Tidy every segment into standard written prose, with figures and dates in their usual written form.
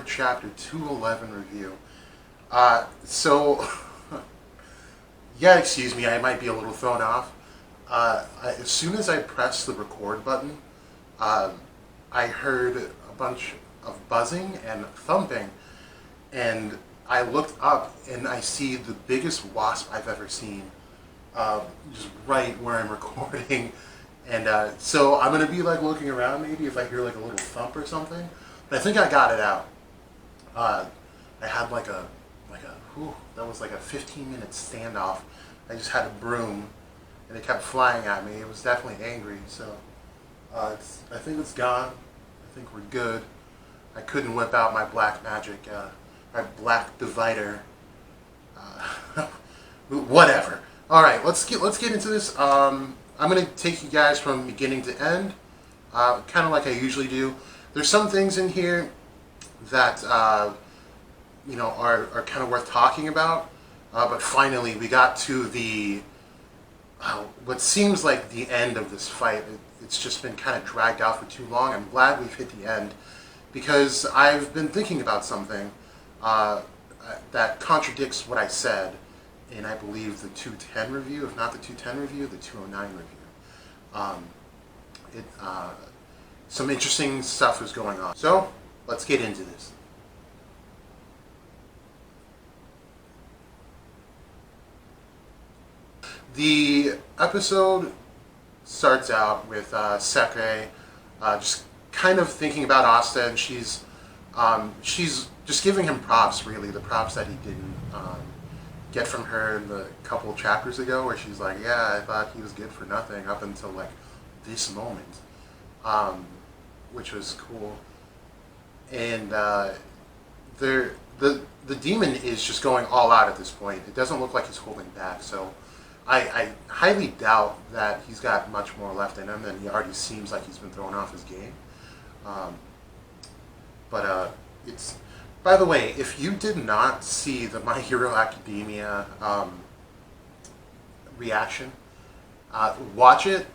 Chapter 211 review. So, yeah, excuse me, I might be a little thrown off. As soon as I pressed the record button, I heard a bunch of buzzing and thumping, and I looked up and I see the biggest wasp I've ever seen, just right where I'm recording. And so I'm gonna be like looking around maybe if I hear like a little thump or something. But I think I got it out. I had that was like a 15-minute standoff. I just had a broom and it kept flying at me. It was definitely angry. So I think it's gone. I think we're good. I couldn't whip out my black magic, my black divider. Whatever. All right, let's get into this. I'm gonna take you guys from beginning to end, kind of like I usually do. There's some things in here that are kind of worth talking about, but finally we got to the what seems like the end of this fight. It's just been kind of dragged out for too long. I'm glad we've hit the end because I've been thinking about something that contradicts what I said in, I believe, the 210 review. If not the 210 review, the 209 review. Some interesting stuff is going on. So let's get into this. The episode starts out with Sekre just kind of thinking about Asta, and she's just giving him props, really, the props that he didn't get from her in the couple of chapters ago, where she's like, yeah, I thought he was good for nothing up until like this moment, which was cool. And the demon is just going all out at this point. It doesn't look like he's holding back, so I highly doubt that he's got much more left in him, and he already seems like he's been thrown off his game. It's, by the way, if you did not see the My Hero Academia reaction, watch it,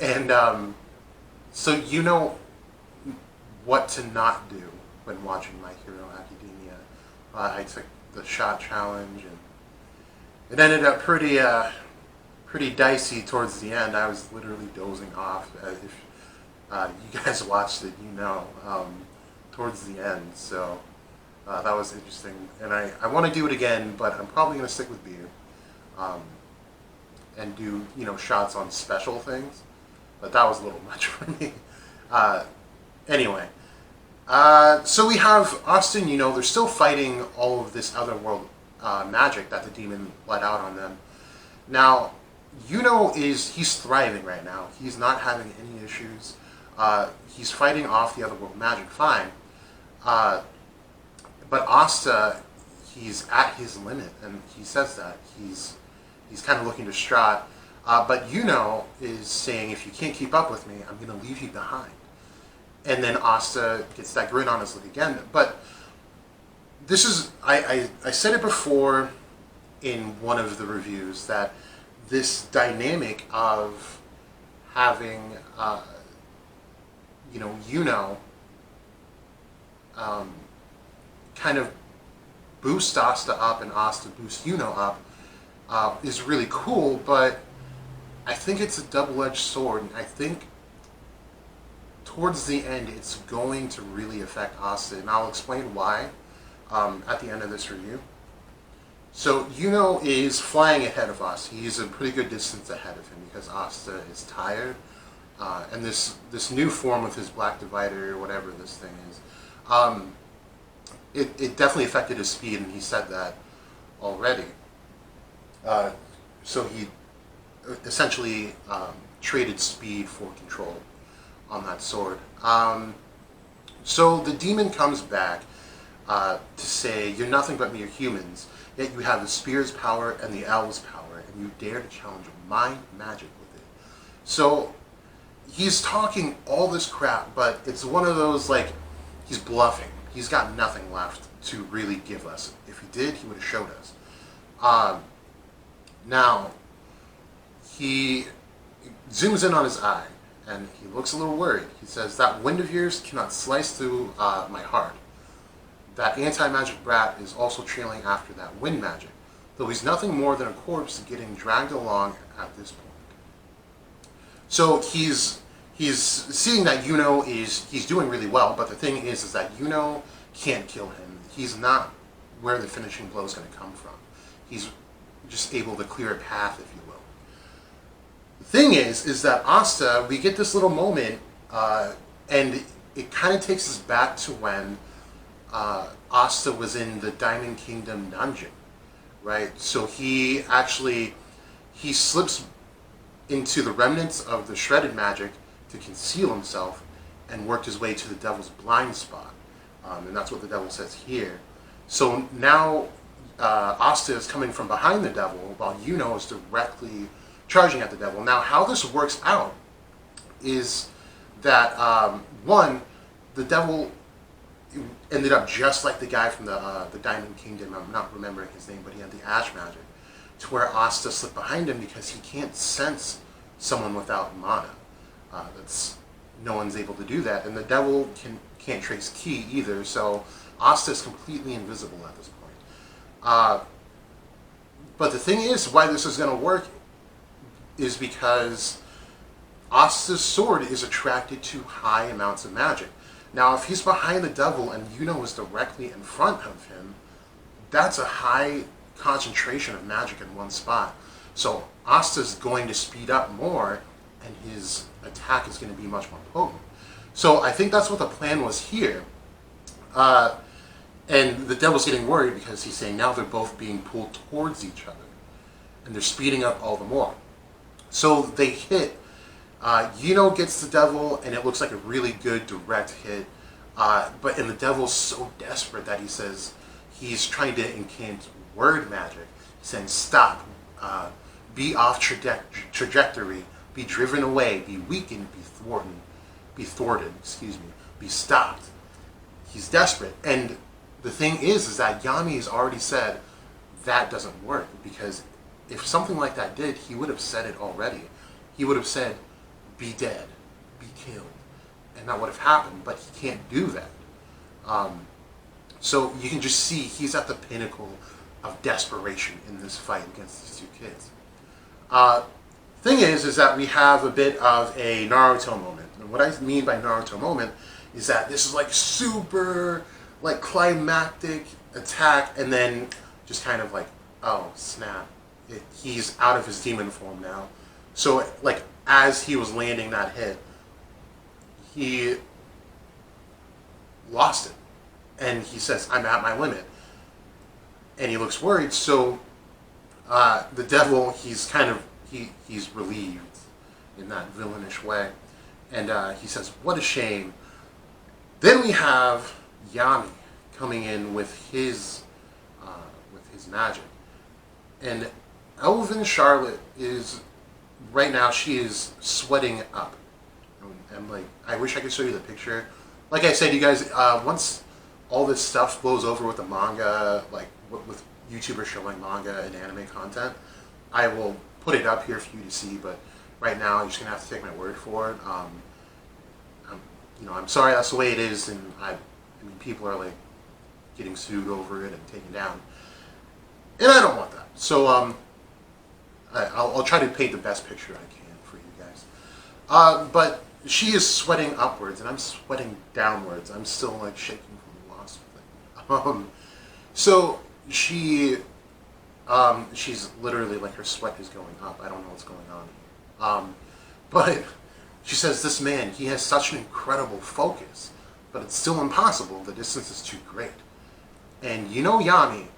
and so you know what to not do when watching My Hero Academia. I took the shot challenge, and it ended up pretty dicey towards the end. I was literally dozing off. If you guys watched it, you know, towards the end. So that was interesting. And I want to do it again, but I'm probably going to stick with beer and do, shots on special things. But that was a little much for me. Anyway, so we have Austin, they're still fighting all of this Otherworld magic that the demon let out on them. Now, he's thriving right now. He's not having any issues. He's fighting off the Otherworld magic fine. But Asta, he's at his limit, and he says that. He's kind of looking distraught. But is saying, if you can't keep up with me, I'm going to leave you behind. And then Asta gets that grin on his lip again. But this is, I said it before in one of the reviews, that this dynamic of having, kind of boost Asta up and Asta boost up is really cool, but I think it's a double-edged sword, and I think towards the end it's going to really affect Asta, and I'll explain why at the end of this review. So is flying ahead of us. He's a pretty good distance ahead of him because Asta is tired, and this new form of his black divider, or whatever this thing is, it definitely affected his speed, and he said that already. So he essentially traded speed for control on that sword. So the demon comes back to say, you're nothing but mere humans, yet you have the spear's power and the owl's power, and you dare to challenge my magic with it. So he's talking all this crap, but it's one of those, like, he's bluffing. He's got nothing left to really give us. If he did, he would have showed us. Now, he zooms in on his eye, and he looks a little worried. He says, that wind of yours cannot slice through my heart. that anti-magic brat is also trailing after that wind magic, though he's nothing more than a corpse getting dragged along at this point. So he's seeing that he's doing really well, but the thing is that can't kill him. He's not where the finishing blow is going to come from. He's just able to clear a path, if you will. The thing is that Asta, we get this little moment, and it kind of takes us back to when Asta was in the Diamond Kingdom dungeon, right? So he slips into the remnants of the shredded magic to conceal himself and worked his way to the devil's blind spot. And that's what the devil says here. So now Asta is coming from behind the devil while is directly charging at the devil. Now how this works out is that, one, the devil ended up just like the guy from the Diamond Kingdom. I'm not remembering his name, but he had the ash magic, to where Asta slipped behind him because he can't sense someone without mana. No one's able to do that, and the devil can't trace ki either. So Asta is completely invisible at this point. But the thing is, why this is going to work is because Asta's sword is attracted to high amounts of magic. Now, if he's behind the devil and is directly in front of him, that's a high concentration of magic in one spot. So Asta's going to speed up more, and his attack is going to be much more potent. So I think that's what the plan was here. And the devil's getting worried because he's saying now they're both being pulled towards each other, and they're speeding up all the more. So they hit. Gets the devil, and it looks like a really good direct hit. But the devil's so desperate that he says he's trying to incant word magic, saying stop, be off trajectory, be driven away, be weakened, be thwarted, be stopped. He's desperate. And the thing is that Yami has already said that doesn't work, because if something like that did, he would have said it already. He would have said, be dead, be killed, and that would have happened, but he can't do that. So you can just see he's at the pinnacle of desperation in this fight against these two kids. Thing is that we have a bit of a Naruto moment. And what I mean by Naruto moment is that this is like super climactic attack, and then just kind of oh snap, he's out of his demon form now. So as he was landing that hit, he lost it, and he says, I'm at my limit, and he looks worried. So the devil, he's relieved in that villainish way, and he says, what a shame. Then we have Yami coming in with his magic, and Elven Charlotte is right now, she is sweating up. And I wish I could show you the picture. Like I said, you guys, once all this stuff blows over with the manga, with YouTubers showing manga and anime content, I will put it up here for you to see. But right now, you're just gonna have to take my word for it. I'm sorry that's the way it is, and I mean, people are getting sued over it and taken down, and I don't want that. So I'll try to paint the best picture I can for you guys. But she is sweating upwards, and I'm sweating downwards. I'm still shaking from the wasp thing. So she's literally her sweat is going up. I don't know what's going on here. But she says this man, he has such an incredible focus, but it's still impossible. The distance is too great. And Yami,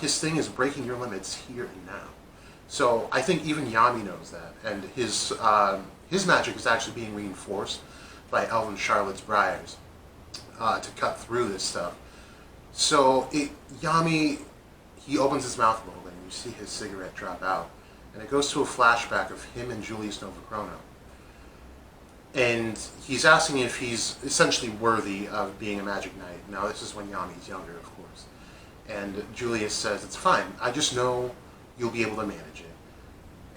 his thing is breaking your limits here and now. So I think even Yami knows that, and his magic is actually being reinforced by Elven Charlotte's briars to cut through this stuff. So Yami, he opens his mouth a little bit, and you see his cigarette drop out, and it goes to a flashback of him and Julius Novachrono. And he's asking if he's essentially worthy of being a magic knight. Now this is when Yami's younger, of course. And Julius says, it's fine, I just know you'll be able to manage it.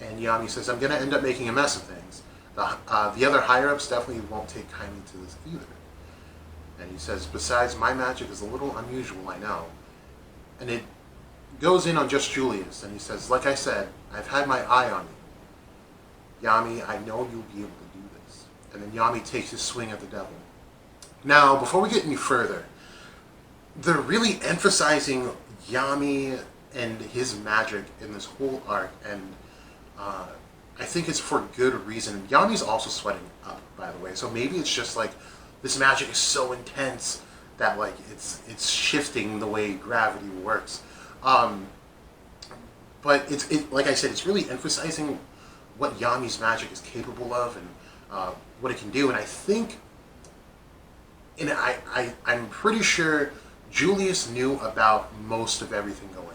And Yami says, I'm going to end up making a mess of things. The other higher-ups definitely won't take kindly to this either. And he says, besides, my magic is a little unusual, I know. And it goes in on just Julius, and he says, like I said, I've had my eye on you. Yami, I know you'll be able to do this. And then Yami takes his swing at the devil. Now, before we get any further, they're really emphasizing Yami and his magic in this whole arc, and I think it's for good reason. Yami's also sweating up, by the way, so maybe it's just like this magic is so intense that like it's shifting the way gravity works. But it's like I said, it's really emphasizing what Yami's magic is capable of and what it can do. And I think, and I'm pretty sure Julius knew about most of everything going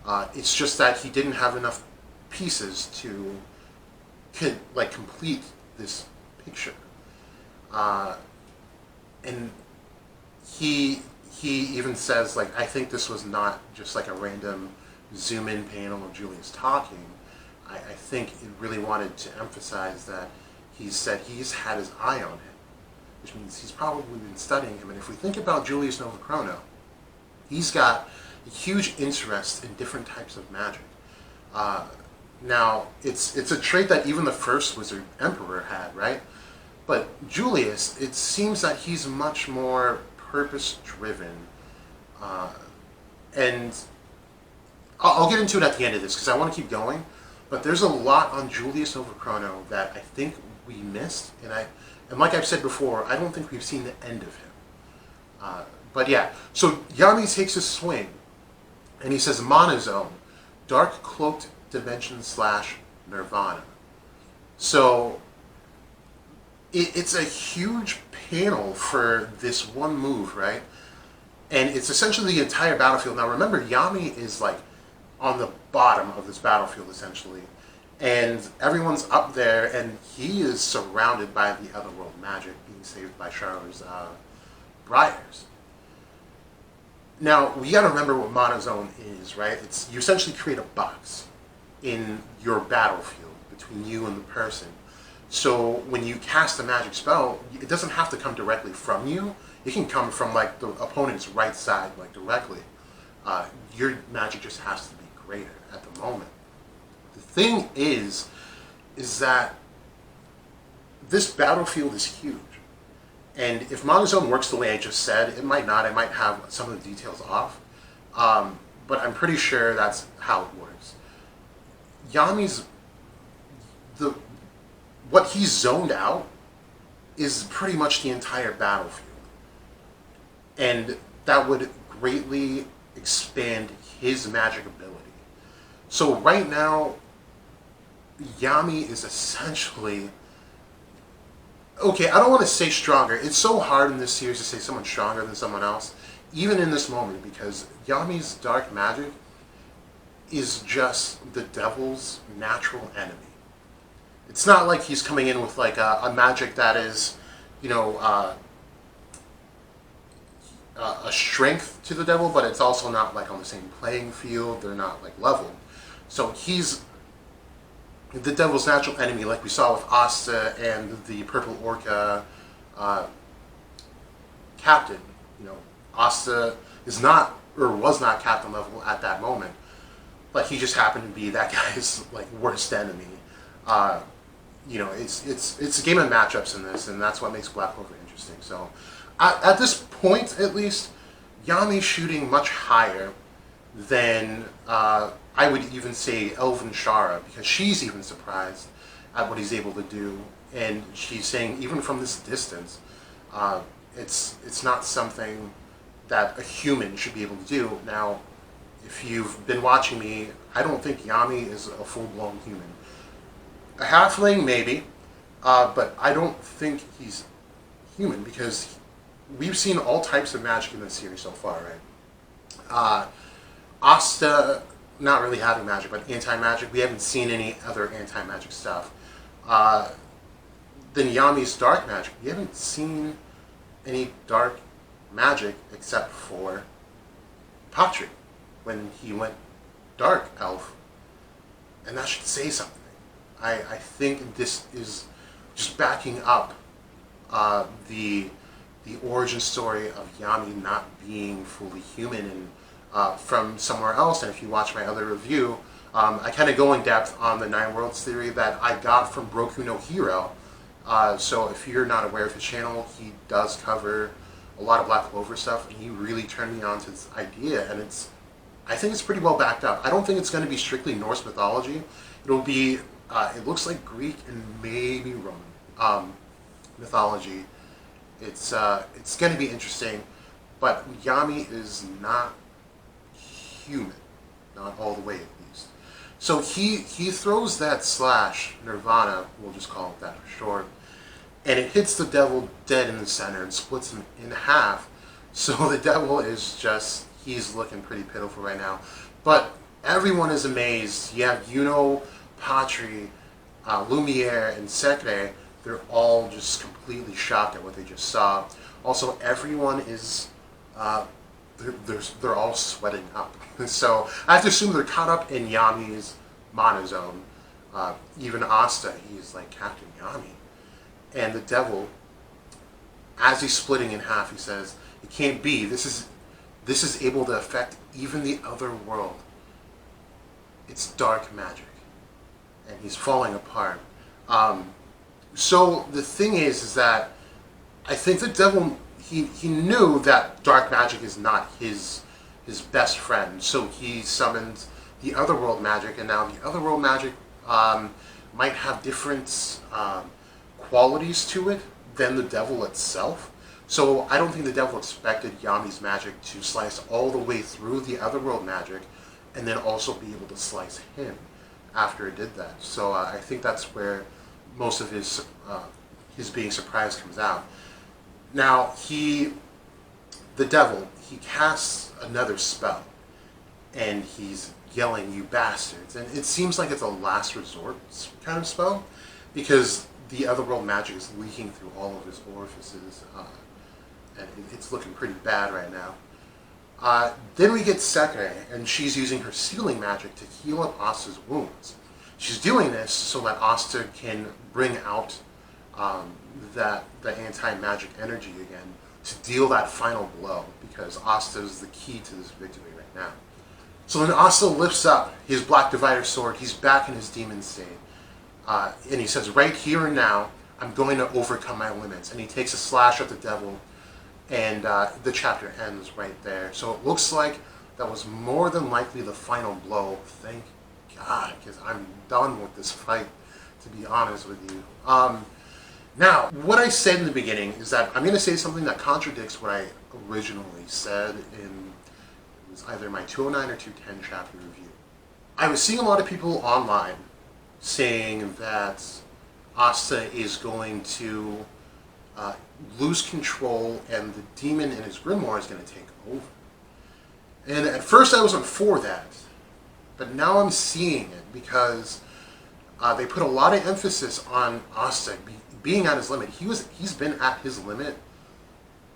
on. It's just that he didn't have enough pieces to complete this picture. And he even says, like, I think this was not just like a random zoom in panel of Julius talking. I think it really wanted to emphasize that he said he's had his eye on him, which means he's probably been studying him. And if we think about Julius Novachrono, he's got a huge interest in different types of magic. Now, it's a trait that even the first Wizard Emperor had, right? But Julius, it seems that he's much more purpose-driven. And I'll get into it at the end of this because I want to keep going. But there's a lot on Julius Novachrono that I think we missed. And like I've said before, I don't think we've seen the end of him. But yeah, so Yami takes a swing. And he says, Monozone, Dark Cloaked Dimension / Nirvana. So it's a huge panel for this one move, right? And it's essentially the entire battlefield. Now remember, Yami is like on the bottom of this battlefield, essentially. And everyone's up there, and he is surrounded by the Otherworld Magic, being saved by Char's Briars. Now, we gotta remember what Monozone is, right? You essentially create a box in your battlefield between you and the person. So when you cast a magic spell, it doesn't have to come directly from you. It can come from like the opponent's right side, like directly. Your magic just has to be greater at the moment. The thing is that this battlefield is huge. And if Monozone works the way I just said, it might not. I might have some of the details off. But I'm pretty sure that's how it works. Yami's... what he's zoned out is pretty much the entire battlefield. And that would greatly expand his magic ability. So right now, Yami is essentially... Okay, I don't want to say stronger. It's so hard in this series to say someone's stronger than someone else, even in this moment, because Yami's dark magic is just the devil's natural enemy. It's not like he's coming in with like a magic that is, you know, a strength to the devil, but it's also not like on the same playing field. They're not like leveled. So he's the devil's natural enemy, like we saw with Asta and the Purple Orca captain. You know, Asta is not, or was not captain level at that moment, but he just happened to be that guy's like worst enemy. You know, it's a game of matchups in this, and that's what makes Black Clover interesting. So, at this point, at least, Yami's shooting much higher than I would even say Elven Shara, because she's even surprised at what he's able to do, and she's saying even from this distance, it's not something that a human should be able to do. Now, if you've been watching me, I don't think Yami is a full-blown human. A halfling, maybe, but I don't think he's human, because we've seen all types of magic in this series so far, right? Asta, not really having magic, but anti-magic. We haven't seen any other anti-magic stuff. Then Yami's dark magic. We haven't seen any dark magic except for Patri, when he went dark elf. And that should say something. I think this is just backing up the the origin story of Yami not being fully human and from somewhere else. And if you watch my other review, I kind of go in depth on the Nine Worlds theory that I got from Broku No Hero. So if you're not aware of his channel, he does cover a lot of Black Clover stuff, and he really turned me on to this idea, and I think it's pretty well backed up. I don't think it's going to be strictly Norse mythology. It'll be, it looks like Greek and maybe Roman mythology. It's going to be interesting, but Yami is not human, not all the way at least. So he throws that slash, Nirvana, we'll just call it that for short, and it hits the devil dead in the center and splits him in half. So the devil is just, he's looking pretty pitiful right now. But everyone is amazed. You have Yuno, Patri, Lumiere, and Sekre. They're all just completely shocked at what they just saw. Also, everyone is, they're all sweating up. So I have to assume they're caught up in Yami's monozone. Even Asta, he's like, Captain Yami. And the devil, as he's splitting in half, he says, "It can't be. This is able to affect even the other world. It's dark magic." And he's falling apart. So the thing is that I think the devil, he knew that dark magic is not his best friend. So he summoned the Otherworld Magic, and now the Otherworld Magic might have different qualities to it than the devil itself. So I don't think the devil expected Yami's magic to slice all the way through the Otherworld Magic and then also be able to slice him after it did that. So I think that's where most of his being surprised comes out. Now the devil, he casts another spell and he's yelling, "You bastards!" And it seems like it's a last resort kind of spell because the Otherworld Magic is leaking through all of his orifices, and it's looking pretty bad right now. Then we get Sekre, and she's using her sealing magic to heal up Asta's wounds. She's doing this so that Asta can bring out the anti-magic energy again to deal that final blow, because Asta is the key to this victory right now. So then Asta lifts up his Black Divider sword. He's back in his demon state. And he says, "Right here and now, I'm going to overcome my limits." And he takes a slash at the devil, and the chapter ends right there. So it looks like that was more than likely the final blow. Thank God, because I'm done with this fight, to be honest with you. Now, what I said in the beginning is that I'm going to say something that contradicts what I originally said in, it was either my 209 or 210 chapter review. I was seeing a lot of people online saying that Asta is going to lose control and the demon in his grimoire is going to take over. And at first I wasn't for that, but now I'm seeing it because they put a lot of emphasis on Asta being at his limit. He's been at his limit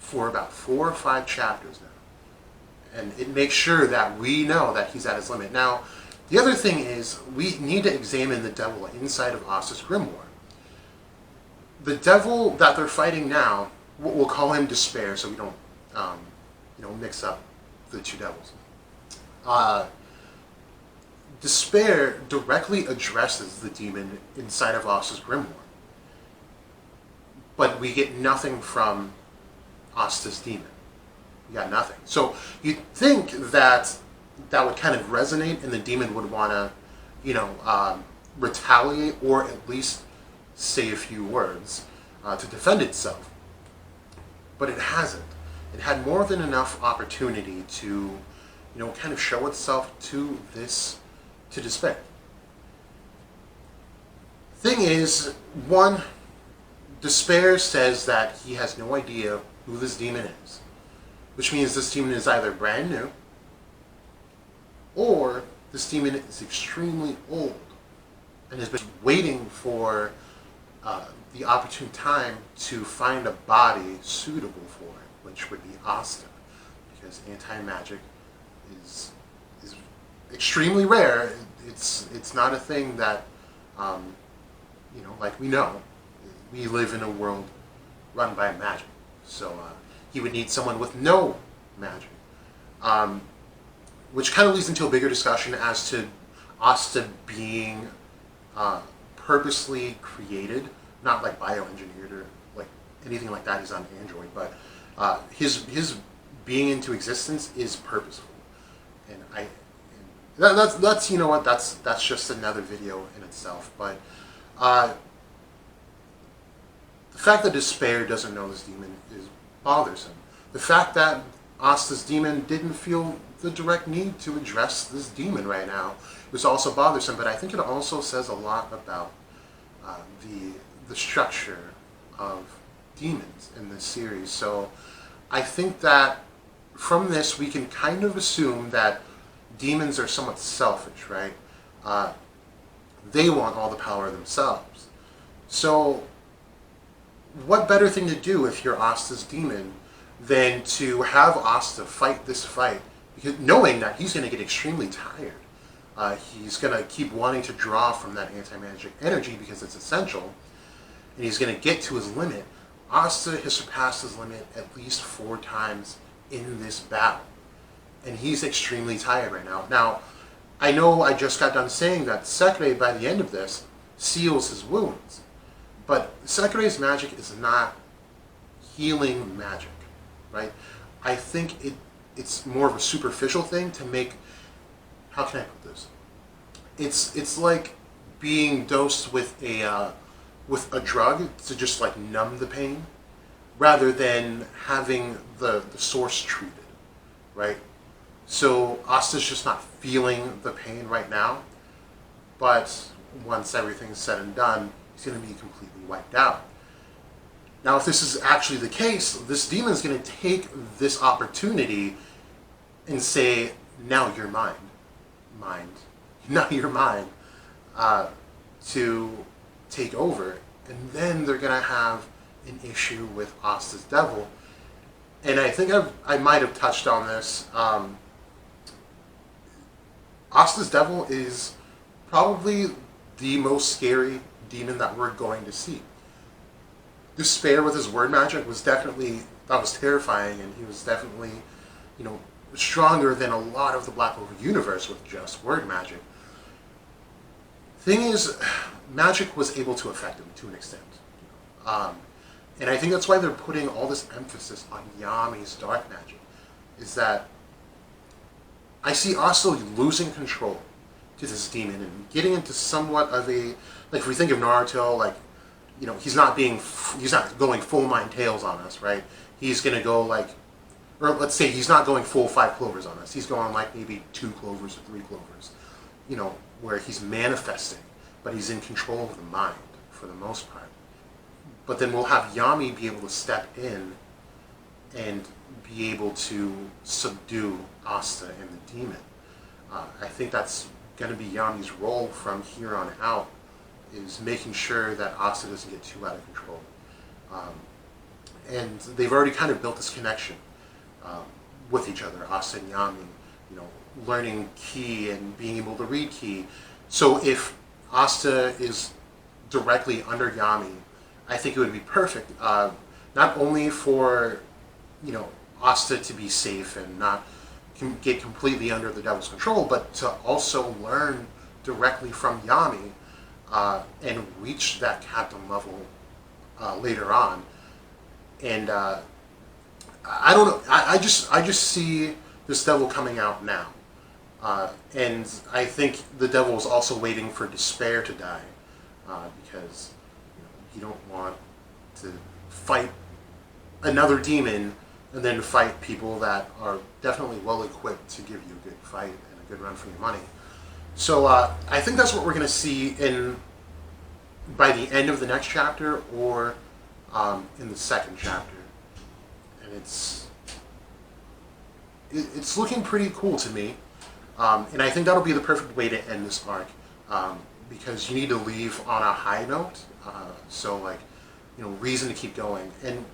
for about 4 or 5 chapters now. And it makes sure that we know that he's at his limit. Now, the other thing is, we need to examine the devil inside of Asta's grimoire. The devil that they're fighting now, we'll call him Despair, so we don't mix up the two devils. Despair directly addresses the demon inside of Asta's grimoire, but we get nothing from Asta's demon. We got nothing. So you'd think that would kind of resonate, and the demon would want to, retaliate or at least say a few words to defend itself. But it hasn't. It had more than enough opportunity to, kind of show itself to Despair. Thing is, one, Despair says that he has no idea who this demon is, which means this demon is either brand new, or this demon is extremely old and has been waiting for the opportune time to find a body suitable for it, which would be Asta, because anti-magic is extremely rare. It's not a thing that, like we know. We live in a world run by magic. So he would need someone with no magic. Which kind of leads into a bigger discussion as to Asta being purposely created, not like bioengineered or like anything like that. He's on Android, but his being into existence is purposeful, and that's you know what, that's just another video in itself. But the fact that Despair doesn't know this demon is bothersome. The fact that Asta's demon didn't feel the direct need to address this demon right now is also bothersome, but I think it also says a lot about the structure of demons in this series. So I think that from this we can kind of assume that demons are somewhat selfish, right? They want all the power themselves. So what better thing to do if you're Asta's demon than to have Asta fight this fight, because knowing that he's going to get extremely tired. He's going to keep wanting to draw from that anti-magic energy because it's essential, and he's going to get to his limit. Asta has surpassed his limit at least 4 times in this battle, and he's extremely tired right now. Now, I know I just got done saying that Sekirei, by the end of this, seals his wounds, but Sekirei's magic is not healing magic, right? I think it's more of a superficial thing to make. How can I put this? It's like being dosed with a drug to just like numb the pain, rather than having the source treated, right? So Asta's just not feeling the pain right now, but once everything's said and done, he's going to be completely wiped out. Now, if this is actually the case, this demon's going to take this opportunity and say, now you're mine. Now you're mine, to take over. And then they're going to have an issue with Asta's devil. And I think I might have touched on this. Asta's devil is probably the most scary demon that we're going to see. Despair with his word magic was definitely, that was terrifying, and he was definitely, you know, stronger than a lot of the Black Clover universe with just word magic. Thing is, magic was able to affect him to an extent. And I think that's why they're putting all this emphasis on Yami's dark magic, is that I see Asta losing control to this demon and getting into somewhat of a, like if we think of Naruto, like, you know, he's not going full Nine Tails on us, right? He's going to go like, or let's say he's not going full 5 clovers on us. He's going like maybe 2 clovers or 3 clovers, you know, where he's manifesting, but he's in control of the mind for the most part. But then we'll have Yami be able to step in and be able to subdue Asta and the demon. I think that's going to be Yami's role from here on out, is making sure that Asta doesn't get too out of control. And they've already kind of built this connection with each other, Asta and Yami, you know, learning ki and being able to read ki. So if Asta is directly under Yami, I think it would be perfect, not only for, you know, Asta to be safe and not get completely under the devil's control, but to also learn directly from Yami and reach that captain level later on. And I don't know. I just see this devil coming out now, and I think the devil is also waiting for Despair to die, because you don't want to fight another demon and then fight people that are definitely well equipped to give you a good fight and a good run for your money. So I think that's what we're going to see by the end of the next chapter, or in the second chapter. And it's looking pretty cool to me, and I think that'll be the perfect way to end this arc, because you need to leave on a high note, so like, you know, reason to keep going. And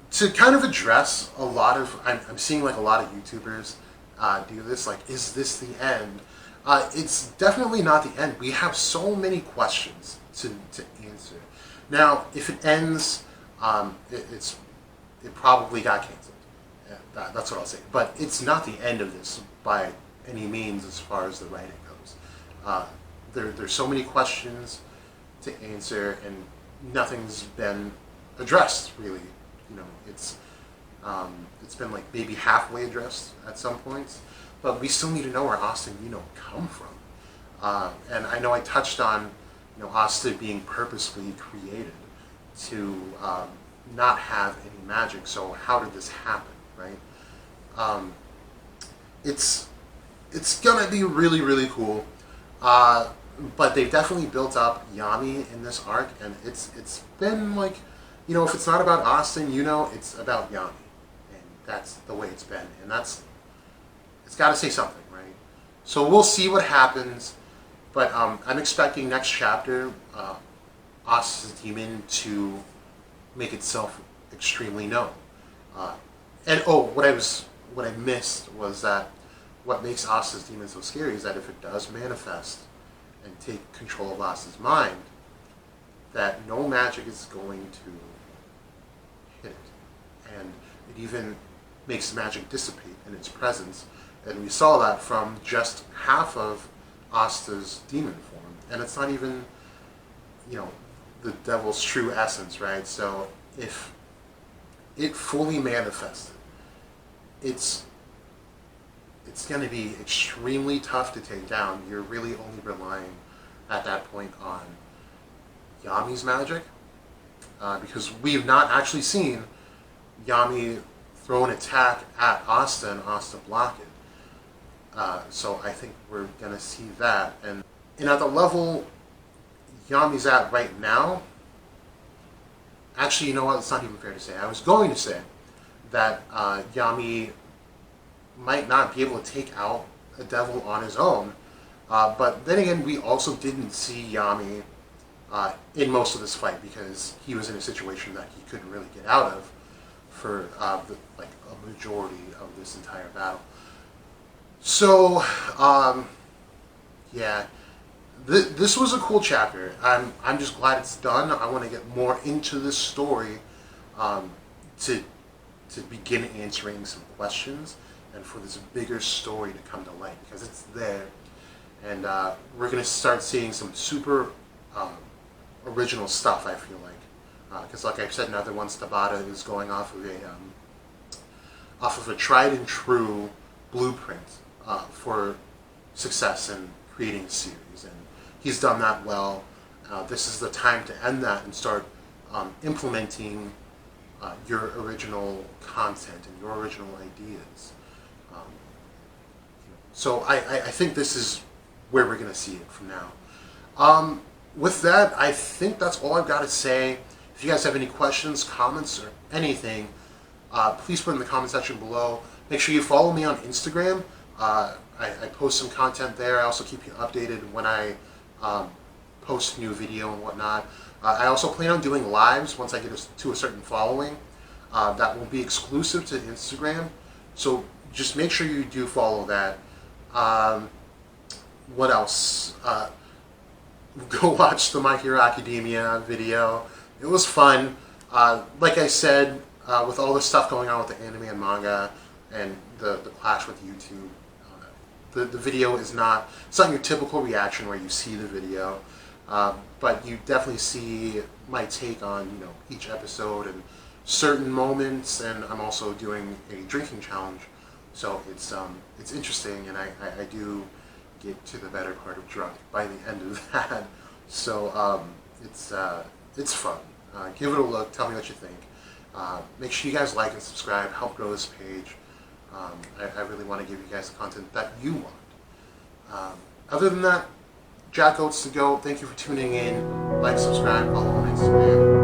to kind of address a lot of, I'm seeing like a lot of YouTubers do this, like, is this the end? It's definitely not the end. We have so many questions to answer. Now, if it ends, it's it probably got canceled. That's what I'll say. But it's not the end of this by any means as far as the writing goes. There's so many questions to answer, and nothing's been addressed really. It's been like maybe halfway addressed at some points, but we still need to know where Asta and come from. And I know I touched on Asta being purposefully created to not have any magic. So how did this happen, right? It's gonna be really, really cool. But they've definitely built up Yami in this arc, and it's been like, if it's not about Asta and it's about Yami, and that's the way it's been, and it's got to say something, right? So we'll see what happens, but I'm expecting next chapter, Asta's demon to make itself extremely known. And what I missed was that what makes Asta's demon so scary is that if it does manifest and take control of Asta's mind, that no magic is going to hit it. And it even makes magic dissipate in its presence. And we saw that from just half of Asta's demon form. And it's not even, the devil's true essence, right? So if it fully manifested, it's going to be extremely tough to take down. You're really only relying at that point on Yamis Magic, because we've not actually seen Yami throw an attack at Asta and Asta block it. So I think we're going to see that. And at the level Yami's at right now, actually, you know what? It's not even fair to say. I was going to say that Yami might not be able to take out a devil on his own, but then again, we also didn't see Yami in most of this fight because he was in a situation that he couldn't really get out of for a majority of this entire battle. So, yeah, this was a cool chapter. I'm just glad it's done. I want to get more into this story to begin answering some questions, and for this bigger story to come to light, because it's there, and we're going to start seeing some super original stuff, I feel like, because like I've said, another one, Tabata is going off of a tried and true blueprint for success in creating a series, and he's done that well. This is the time to end that and start implementing your original content and your original ideas. So I think this is where we're going to see it from now. With that, I think that's all I've got to say. If you guys have any questions, comments, or anything, please put in the comment section below. Make sure you follow me on Instagram. I post some content there. I also keep you updated when I post a new video and whatnot. I also plan on doing lives once I get to a certain following. That will be exclusive to Instagram. So just make sure you do follow that. What else? Go watch the My Hero Academia video. It was fun. Like I said, with all the stuff going on with the anime and manga and the clash with YouTube, the video it's not your typical reaction where you see the video, but you definitely see my take on each episode and certain moments, and I'm also doing a drinking challenge, so it's interesting, and I do get to the better part of drunk by the end of that. So it's fun. Give it a look. Tell me what you think. Make sure you guys like and subscribe. Help grow this page. I really want to give you guys the content that you want. Other than that, Jack OATz to go. Thank you for tuning in. Like, subscribe, follow on Instagram.